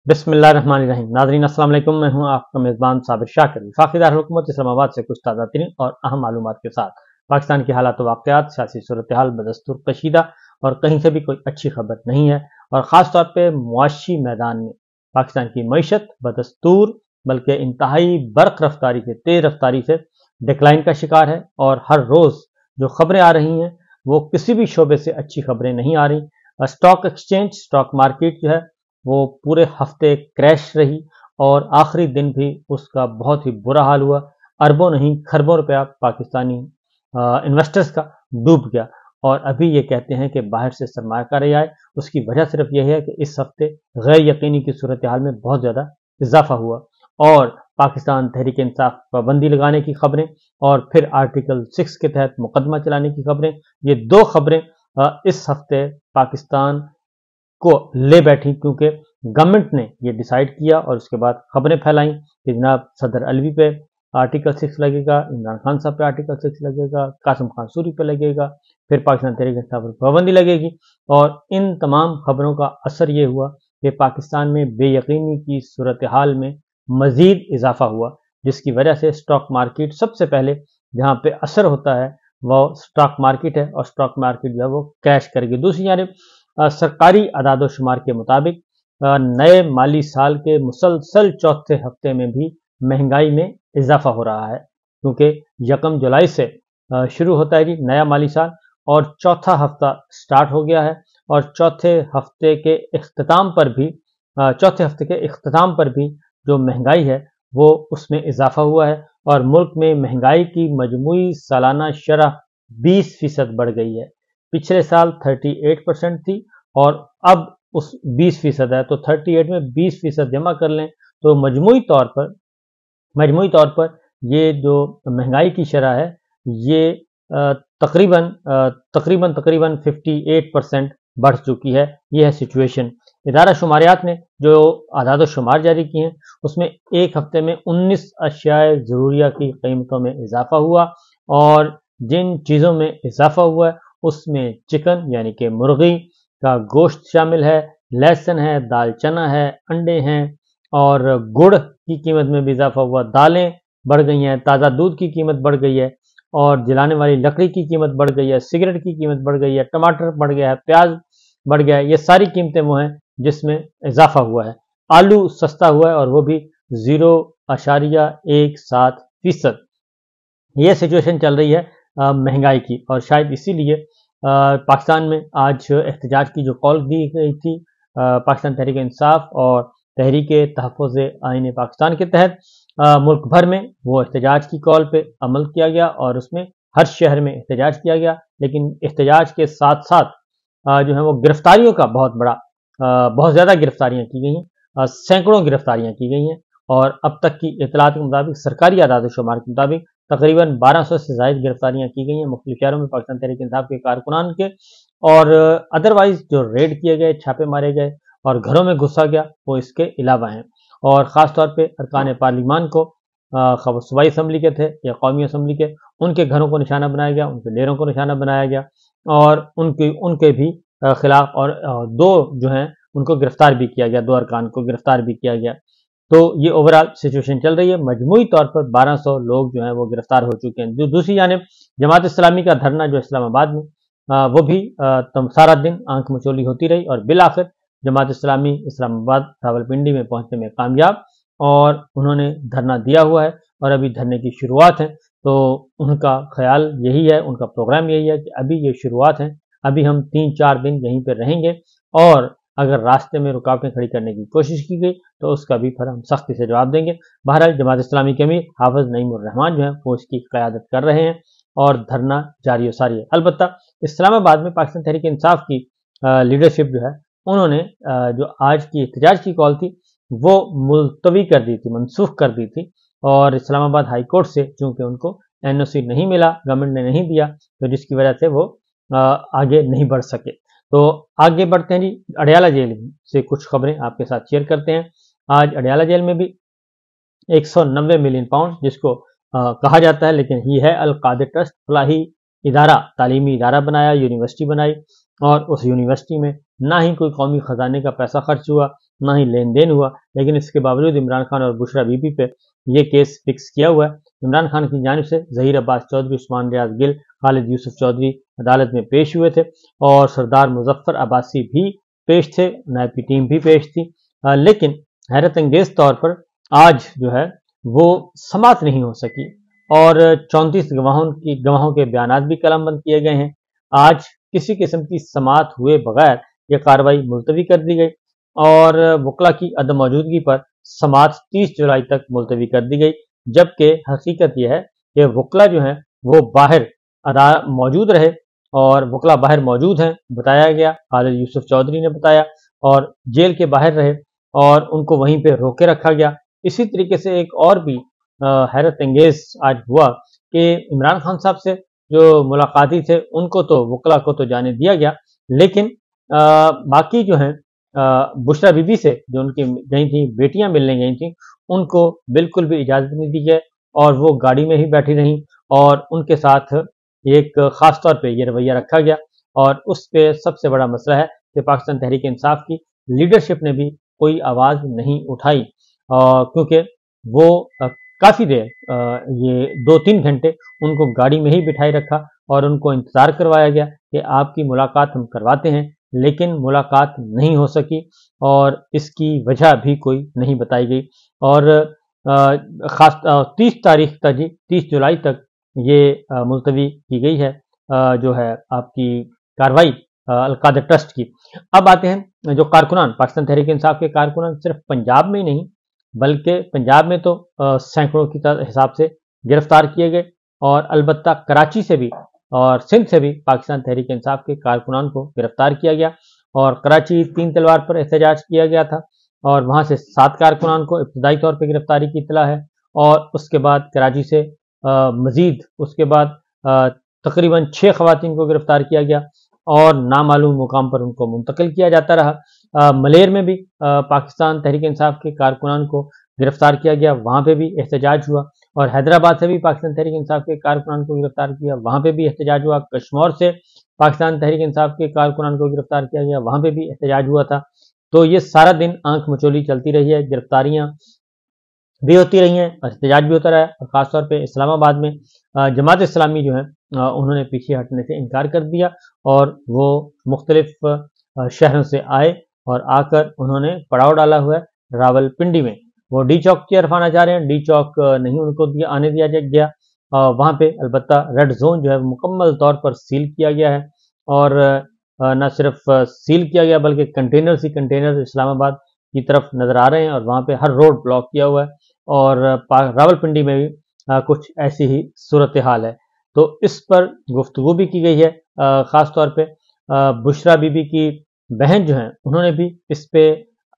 بسم اللہ الرحمن الرحیم۔ ناظرین السلام علیکم، میں ہوں آپ کا میزبان صابر شاکر، وفاقی دارالحکومت اسلام آباد سے کچھ تازہ ترین اور اہم معلومات کے ساتھ پاکستان کی حالات و واقعات، سیاسی صورتحال بدستور کشیدہ اور کہیں سے بھی کوئی اچھی خبر نہیں ہے، اور خاص طور پہ معاشی میدان میں پاکستان کی معیشت بدستور بلکہ انتہائی برق رفتاری سے، تیز رفتاری سے ڈکلائن کا شکار ہے، اور ہر روز جو خبریں آ رہی ہیں وہ کسی بھی شعبے سے اچھی خبریں نہیں آ رہی۔ اسٹاک ایکسچینج، اسٹاک مارکیٹ جو ہے وہ پورے ہفتے کریش رہی، اور آخری دن بھی اس کا بہت ہی برا حال ہوا، اربوں نہیں کھربوں روپیہ پاکستانی انویسٹرز کا ڈوب گیا، اور ابھی یہ کہتے ہیں کہ باہر سے سرمایہ کاری آئے۔ اس کی وجہ صرف یہ ہے کہ اس ہفتے غیر یقینی کی صورتحال میں بہت زیادہ اضافہ ہوا، اور پاکستان تحریک انصاف پابندی لگانے کی خبریں اور پھر آرٹیکل 6 کے تحت مقدمہ چلانے کی خبریں، یہ دو خبریں اس ہفتے پاکستان کو لے بیٹھی، کیونکہ گورنمنٹ نے یہ ڈیسائیڈ کیا اور اس کے بعد خبریں پھیلائیں کہ جناب صدر علوی پہ آرٹیکل 6 لگے گا، عمران خان صاحب پہ آرٹیکل 6 لگے گا، قاسم خان سوری پہ لگے گا، پھر پاکستان تحریک انصاف پر پابندی لگے گی، اور ان تمام خبروں کا اثر یہ ہوا کہ پاکستان میں بے یقینی کی صورتحال میں مزید اضافہ ہوا، جس کی وجہ سے سٹاک مارکیٹ سب سے پہلے جہاں پہ اثر ہوتا ہے وہ سٹاک مارکیٹ ہے، اور سٹاک مارکیٹ جو ہے وہ کریش کرے گی۔ دوسری جانب سرکاری اعداد و شمار کے مطابق نئے مالی سال کے مسلسل چوتھے ہفتے میں بھی مہنگائی میں اضافہ ہو رہا ہے، کیونکہ 1 جولائی سے شروع ہوتا ہے جی نیا مالی سال، اور چوتھا ہفتہ سٹارٹ ہو گیا ہے، اور چوتھے ہفتے کے اختتام پر بھی جو مہنگائی ہے وہ اس میں اضافہ ہوا ہے، اور ملک میں مہنگائی کی مجموعی سالانہ شرح 20% بڑھ گئی ہے۔ پچھلے سال 38% تھی، اور اب اس 20% ہے، تو 38 میں 20% جمع کر لیں تو مجموعی طور پر یہ جو مہنگائی کی شرح ہے یہ تقریباً 58% بڑھ چکی ہے۔ یہ ہے سچویشن۔ ادارہ شماریات نے جو اعداد و شمار جاری کیے ہیں اس میں ایک ہفتے میں 19 اشیاء ضروریہ کی قیمتوں میں اضافہ ہوا، اور جن چیزوں میں اضافہ ہوا ہے اس میں چکن یعنی کہ مرغی کا گوشت شامل ہے، لہسن ہے، دال چنا ہے، انڈے ہیں، اور گڑ کی قیمت میں بھی اضافہ ہوا، دالیں بڑھ گئی ہیں، تازہ دودھ کی قیمت بڑھ گئی ہے، اور جلانے والی لکڑی کی قیمت بڑھ گئی ہے، سگریٹ کی قیمت بڑھ گئی ہے، ٹماٹر بڑھ گیا ہے، پیاز بڑھ گیا ہے۔ یہ ساری قیمتیں وہ ہیں جس میں اضافہ ہوا ہے۔ آلو سستا ہوا ہے، اور وہ بھی 0.17%۔ یہ سچویشن چل رہی ہے مہنگائی کی، اور شاید اسی لیے پاکستان میں آج احتجاج کی جو کال دی گئی تھی پاکستان تحریک انصاف اور تحریک تحفظ آئین پاکستان کے تحت، ملک بھر میں وہ احتجاج کی کال پہ عمل کیا گیا، اور اس میں ہر شہر میں احتجاج کیا گیا، لیکن احتجاج کے ساتھ ساتھ جو ہے وہ گرفتاریوں کا بہت زیادہ گرفتاریاں کی گئی ہیں، سینکڑوں گرفتاریاں کی گئی ہیں، اور اب تک کی اطلاعات کے مطابق، سرکاری اعداد و شمار کے مطابق تقریباً 1200 سے زائد گرفتاریاں کی گئی ہیں مختلف شہروں میں پاکستان تحریک انصاف کے کارکنان کے، اور ادروائز جو ریڈ کیے گئے، چھاپے مارے گئے اور گھروں میں گھسا گیا وہ اس کے علاوہ ہیں، اور خاص طور پہ ارکان پارلیمان کو، صوبائی اسمبلی کے تھے یا قومی اسمبلی کے، ان کے گھروں کو نشانہ بنایا گیا، ان کے ڈیروں کو نشانہ بنایا گیا، اور ان کے بھی خلاف، اور 2 جو ہیں ان کو گرفتار بھی کیا گیا، 2 ارکان کو گرفتار بھی کیا گیا۔ تو یہ اوورال سچویشن چل رہی ہے، مجموعی طور پر 1200 لوگ جو ہیں وہ گرفتار ہو چکے ہیں۔ جو دوسری جانب جماعت اسلامی کا دھرنا جو اسلام آباد میں، وہ بھی سارا دن آنکھ مچولی ہوتی رہی، اور بالآخر جماعت اسلامی اسلام آباد راولپنڈی میں پہنچنے میں کامیاب، اور انہوں نے دھرنا دیا ہوا ہے، اور ابھی دھرنے کی شروعات ہیں، تو ان کا خیال یہی ہے، ان کا پروگرام یہی ہے کہ ابھی یہ شروعات ہیں، ابھی ہم 3-4 دن یہیں پہ رہیں گے، اور اگر راستے میں رکاوٹیں کھڑی کرنے کی کوشش کی گئی تو اس کا بھی پھر ہم سختی سے جواب دیں گے۔ بہرحال جماعت اسلامی کے امیر حافظ نعیم الرحمان جو ہیں وہ اس کی قیادت کر رہے ہیں، اور دھرنا جاری و ساری ہے۔ البتہ اسلام آباد میں پاکستان تحریک انصاف کی لیڈرشپ جو ہے، انہوں نے جو آج کی احتجاج کی کال تھی وہ ملتوی کر دی تھی، منسوخ کر دی تھی، اور اسلام آباد ہائی کورٹ سے چونکہ ان کو NOC نہیں ملا، گورنمنٹ نے نہیں دیا، تو جس کی وجہ سے وہ آگے نہیں بڑھ سکے۔ تو آگے بڑھتے ہیں جی، اڈیالہ جیل سے کچھ خبریں آپ کے ساتھ شیئر کرتے ہیں۔ آج اڈیالہ جیل میں بھی 190 ملین پاؤنڈ، جس کو کہا جاتا ہے لیکن یہ ہے القادر ٹرسٹ، فلاحی ادارہ، تعلیمی ادارہ بنایا، یونیورسٹی بنائی، اور اس یونیورسٹی میں نہ ہی کوئی قومی خزانے کا پیسہ خرچ ہوا، نہ ہی لین دین ہوا، لیکن اس کے باوجود عمران خان اور بشرا بی بی پہ یہ کیس فکس کیا ہوا ہے۔ عمران خان کی جانب سے ظہیر عباس چودھری، عثمان ریاض گل، خالد یوسف چودھری عدالت میں پیش ہوئے تھے، اور سردار مظفر عباسی بھی پیش تھے، نائب کی ٹیم بھی پیش تھی، لیکن حیرت انگیز طور پر آج جو ہے وہ سماعت نہیں ہو سکی، اور 34 گواہوں کے بیانات بھی قلم بند کیے گئے ہیں۔ آج کسی قسم کی سماعت ہوئے بغیر یہ کارروائی ملتوی کر دی گئی، اور وکلا کی عدم موجودگی پر سماعت 30 جولائی تک ملتوی کر دی گئی، جبکہ حقیقت یہ ہے کہ وکلا جو ہیں وہ باہر موجود رہے، اور وکلا باہر موجود ہیں بتایا گیا، خالد یوسف چودھری نے بتایا، اور جیل کے باہر رہے اور ان کو وہیں پہ روکے رکھا گیا۔ اسی طریقے سے ایک اور بھی حیرت انگیز آج ہوا کہ عمران خان صاحب سے جو ملاقاتی تھے ان کو تو وکلا کو تو جانے دیا گیا، لیکن باقی جو ہیں بشرا بی بی سے جو ان کی گئی تھیں، بیٹیاں ملنے گئی تھیں، ان کو بالکل بھی اجازت نہیں دی گئی، اور وہ گاڑی میں ہی بیٹھی رہیں، اور ان کے ساتھ ایک خاص طور پہ یہ رویہ رکھا گیا، اور اس پہ سب سے بڑا مسئلہ ہے کہ پاکستان تحریک انصاف کی لیڈرشپ نے بھی کوئی آواز نہیں اٹھائی، کیونکہ وہ کافی دیر یہ 2-3 گھنٹے ان کو گاڑی میں ہی بٹھائے رکھا، اور ان کو انتظار کروایا گیا کہ آپ کی ملاقات ہم کرواتے ہیں، لیکن ملاقات نہیں ہو سکی، اور اس کی وجہ بھی کوئی نہیں بتائی گئی، اور خاص 30 جولائی تک یہ ملتوی کی گئی ہے جو ہے آپ کی کاروائی القادر ٹرسٹ کی۔ اب آتے ہیں جو کارکنان، پاکستان تحریک انصاف کے کارکنان صرف پنجاب میں ہی نہیں بلکہ پنجاب میں تو سینکڑوں کی حساب سے گرفتار کیے گئے، اور البتہ کراچی سے بھی اور سندھ سے بھی پاکستان تحریک انصاف کے کارکنان کو گرفتار کیا گیا، اور کراچی 3 تلوار پر احتجاج کیا گیا تھا، اور وہاں سے 7 کارکنان کو ابتدائی طور پہ گرفتاری کی اطلاع ہے، اور اس کے بعد کراچی سے مزید اس کے بعد تقریباً 6 خواتین کو گرفتار کیا گیا، اور نامعلوم مقام پر ان کو منتقل کیا جاتا رہا۔ ملیر میں بھی پاکستان تحریک انصاف کے کارکنان کو گرفتار کیا گیا، وہاں پہ بھی احتجاج ہوا، اور حیدرآباد سے بھی پاکستان تحریک انصاف کے کارکنان کو گرفتار کیا، وہاں پہ بھی احتجاج ہوا، کشمور سے پاکستان تحریک انصاف کے کارکنان کو گرفتار کیا گیا، وہاں پہ بھی احتجاج ہوا تھا۔ تو یہ سارا دن آنکھ مچولی چلتی رہی ہے، گرفتاریاں بھی ہوتی رہی ہیں، اور احتجاج بھی ہوتا رہا ہے، اور خاص طور پہ اسلام آباد میں جماعت اسلامی جو ہے انہوں نے پیچھے ہٹنے سے انکار کر دیا، اور وہ مختلف شہروں سے آئے اور آ کر انہوں نے پڑاؤ ڈالا ہوا ہے راول پنڈی میں۔ وہ ڈی چوک کی طرف آنا چاہ رہے ہیں، ڈی چوک نہیں ان کو آنے دیا گیا، وہاں پہ البتہ ریڈ زون جو ہے مکمل طور پر سیل کیا گیا ہے، اور نہ صرف سیل کیا گیا بلکہ کنٹینرز ہی کنٹینرز اسلام آباد کی طرف نظر آ رہے ہیں، اور وہاں پہ ہر روڈ بلاک کیا ہوا ہے، اور راول پنڈی میں بھی کچھ ایسی ہی صورتحال ہے۔ تو اس پر گفتگو بھی کی گئی ہے، خاص طور پہ بشرا بی بی کی بہن جو ہیں انہوں نے بھی اس پہ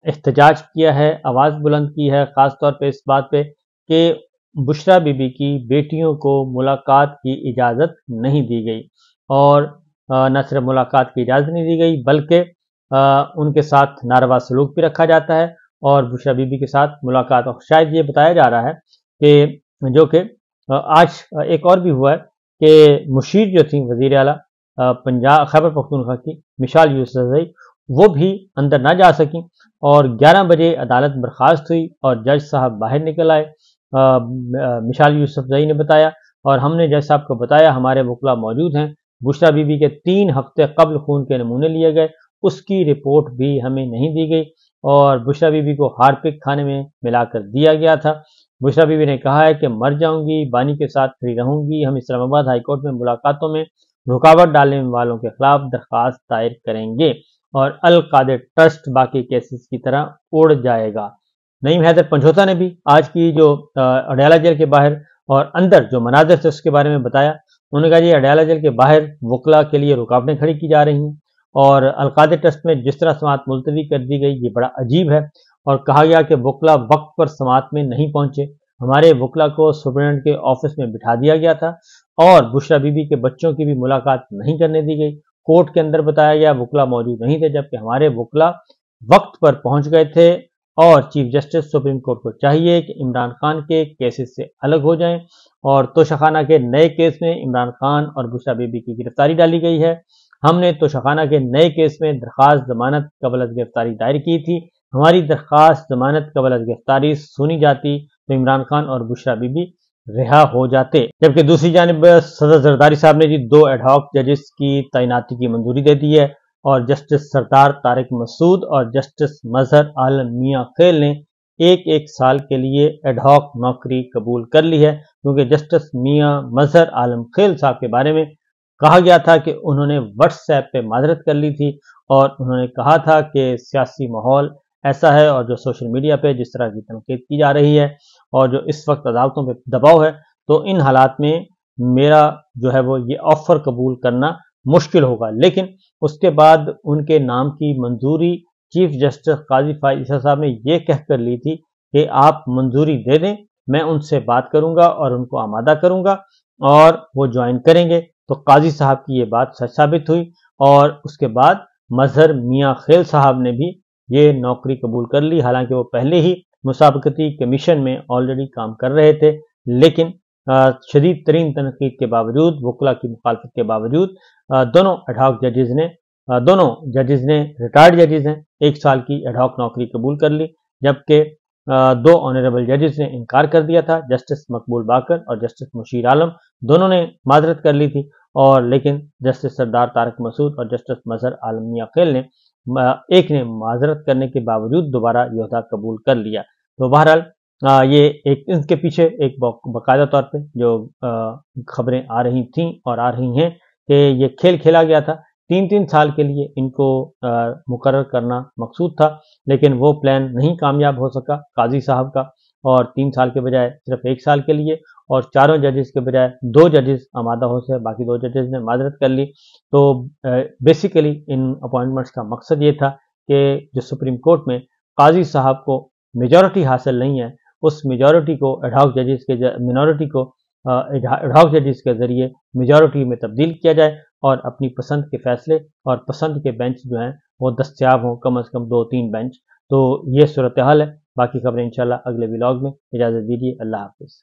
احتجاج کیا ہے، آواز بلند کی ہے، خاص طور پہ اس بات پہ کہ بشرا بی بی کی بیٹیوں کو ملاقات کی اجازت نہیں دی گئی، اور نہ صرف ملاقات کی اجازت نہیں دی گئی بلکہ ان کے ساتھ ناروا سلوک بھی رکھا جاتا ہے، اور بشرا بی بی کے ساتھ ملاقات، اور شاید یہ بتایا جا رہا ہے کہ جو کہ آج ایک اور بھی ہوا ہے کہ مشیر جو تھیں وزیر اعلیٰ پنجاب خیبر پختونخوا کی مشال یوسفزئی، وہ بھی اندر نہ جا سکیں، اور 11 بجے عدالت برخاست ہوئی اور جج صاحب باہر نکل آئے۔ مشال یوسفزئی نے بتایا، اور ہم نے جج صاحب کو بتایا ہمارے وکلا موجود ہیں، بشرا بی بی کے 3 ہفتے قبل خون کے نمونے لیے گئے، اس کی رپورٹ بھی ہمیں نہیں دی گئی، اور بشرا بی بی کو ہارپک کھانے میں ملا کر دیا گیا تھا۔ بشرا بی بی نے کہا ہے کہ مر جاؤں گی، بانی کے ساتھ کھڑی رہوں گی، ہم اسلام آباد ہائی کورٹ میں ملاقاتوں میں رکاوٹ ڈالنے والوں کے خلاف درخواست دائر کریں گے، اور القادر ٹرسٹ باقی کیسز کی طرح اڑ جائے گا۔ نعیم حیدر پنجھوتا نے بھی آج کی جو اڈیالہ جیل کے باہر اور اندر جو مناظر تھے اس کے بارے میں بتایا۔ انہوں نے کہا جی اڈیالہ جیل کے باہر وکلا کے لیے رکاوٹیں کھڑی کی جا رہی ہیں، اور القادر ٹرسٹ میں جس طرح سماعت ملتوی کر دی گئی یہ بڑا عجیب ہے، اور کہا گیا کہ وکلا وقت پر سماعت میں نہیں پہنچے، ہمارے وکلا کو سپرنٹینڈنٹ کے آفس میں بٹھا دیا گیا تھا، اور بشرا بی بی کے بچوں کی بھی ملاقات نہیں کرنے دی گئی، کورٹ کے اندر بتایا گیا وکلا موجود نہیں تھے، جبکہ ہمارے وکلا وقت پر پہنچ گئے تھے، اور چیف جسٹس سپریم کورٹ کو چاہیے کہ عمران خان کے کیسز سے الگ ہو جائیں، اور توشخانہ کے نئے کیس میں عمران خان اور بشرا بی بی کی گرفتاری ڈالی گئی ہے۔ ہم نے توشخانہ کے نئے کیس میں درخواست ضمانت قبل از گرفتاری دائر کی تھی، ہماری درخواست ضمانت قبل از گرفتاری سنی جاتی تو عمران خان اور بشرا بی بی رہا ہو جاتے، جبکہ دوسری جانب صدر زرداری صاحب نے جی 2 ایڈ ہاک ججز کی تعیناتی کی منظوری دے دی ہے، اور جسٹس سردار طارق مسعود اور جسٹس مظہر عالم میاں خیل نے ایک سال کے لیے ایڈ ہاک نوکری قبول کر لی ہے، کیونکہ جسٹس میاں مظہر عالم خیل صاحب کے بارے میں کہا گیا تھا کہ انہوں نے واٹس ایپ پہ معذرت کر لی تھی، اور انہوں نے کہا تھا کہ سیاسی ماحول ایسا ہے اور جو سوشل میڈیا پہ جس طرح کی تنقید کی جا رہی ہے اور جو اس وقت عدالتوں پہ دباؤ ہے، تو ان حالات میں میرا جو ہے وہ یہ آفر قبول کرنا مشکل ہوگا۔ لیکن اس کے بعد ان کے نام کی منظوری چیف جسٹس قاضی فائز عیسیٰ صاحب نے یہ کہہ کر لی تھی کہ آپ منظوری دے دیں، میں ان سے بات کروں گا اور ان کو آمادہ کروں گا اور وہ جوائن کریں گے، تو قاضی صاحب کی یہ بات سچ ثابت ہوئی، اور اس کے بعد مظہر میاں خیل صاحب نے بھی یہ نوکری قبول کر لی، حالانکہ وہ پہلے ہی مسابقتی کمیشن میں آلریڈی کام کر رہے تھے، لیکن شدید ترین تنقید کے باوجود، وکلا کی مخالفت کے باوجود دونوں ایڈ ہاک ججز نے ریٹائرڈ ججز ہیں، 1 سال کی ایڈ ہاک نوکری قبول کر لی، جبکہ 2 آنریبل ججز نے انکار کر دیا تھا، جسٹس مقبول باقر اور جسٹس مشیر عالم، دونوں نے معذرت کر لی تھی، اور لیکن جسٹس سردار طارق مسعود اور جسٹس مظہر عالم میاں خیل نے ایک نے معذرت کرنے کے باوجود دوبارہ یہ عہدہ قبول کر لیا۔ تو بہرحال یہ ان کے پیچھے ایک باقاعدہ طور پہ جو خبریں آ رہی تھیں اور آ رہی ہیں کہ یہ کھیل کھیلا گیا تھا، 3 سال کے لیے ان کو مقرر کرنا مقصود تھا، لیکن وہ پلان نہیں کامیاب ہو سکا قاضی صاحب کا، اور 3 سال کے بجائے صرف 1 سال کے لیے، اور 4 ججز کے بجائے 2 ججز آمادہ ہو سے، باقی 2 ججز نے معذرت کر لی۔ تو بیسیکلی ان اپوائنٹمنٹس کا مقصد یہ تھا کہ جو سپریم کورٹ میں قاضی صاحب کو میجورٹی حاصل نہیں ہے، اس میجورٹی کو ایڈ ہاک ججز کے مینورٹی کو ایڈ ہاک ججز کے ذریعے میجورٹی میں تبدیل کیا جائے، اور اپنی پسند کے فیصلے اور پسند کے بینچ جو ہیں وہ دستیاب ہوں، کم از کم 2-3 بینچ۔ تو یہ صورتحال ہے، باقی خبریں انشاءاللہ اگلے ولاگ میں۔ اجازت دیجیے، اللہ حافظ۔